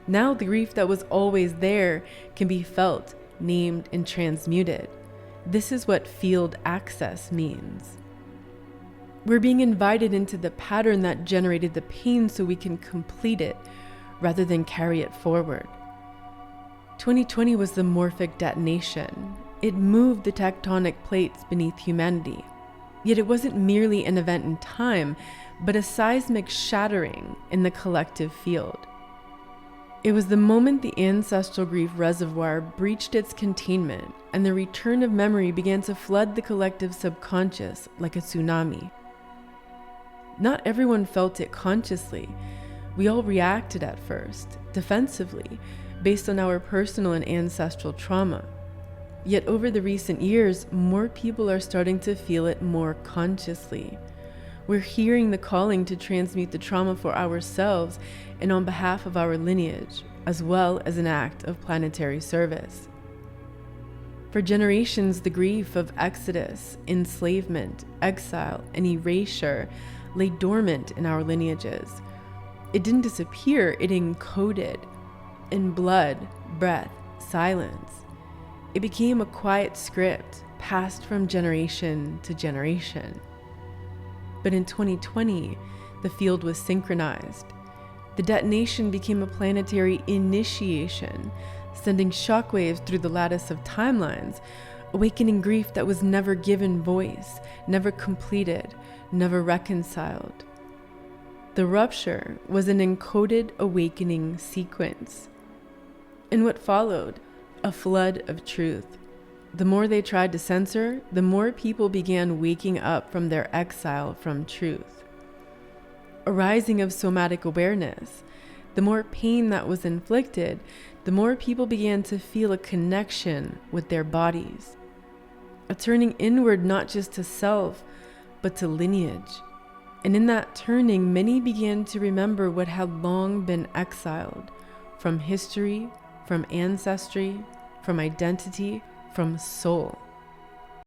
Now the grief that was always there can be felt, named, and transmuted. This is what field access means. We're being invited into the pattern that generated the pain so we can complete it rather than carry it forward. 2020 was the morphic detonation. It moved the tectonic plates beneath humanity. Yet it wasn't merely an event in time, but a seismic shattering in the collective field. It was the moment the ancestral grief reservoir breached its containment and the return of memory began to flood the collective subconscious like a tsunami. Not everyone felt it consciously. We all reacted at first, defensively, based on our personal and ancestral trauma. Yet over the recent years, more people are starting to feel it more consciously. We're hearing the calling to transmute the trauma for ourselves and on behalf of our lineage, as well as an act of planetary service. For generations, the grief of exodus, enslavement, exile, and erasure lay dormant in our lineages. It didn't disappear, it encoded in blood, breath, silence. It became a quiet script passed from generation to generation. But in 2020, the field was synchronized. The detonation became a planetary initiation, sending shockwaves through the lattice of timelines, awakening grief that was never given voice, never completed, never reconciled. The rupture was an encoded awakening sequence. In what followed, a flood of truth. The more they tried to censor, the more people began waking up from their exile from truth. A rising of somatic awareness. The more pain that was inflicted, the more people began to feel a connection with their bodies. A turning inward not just to self, but to lineage. And in that turning, many began to remember what had long been exiled from history, from ancestry, from identity, from soul.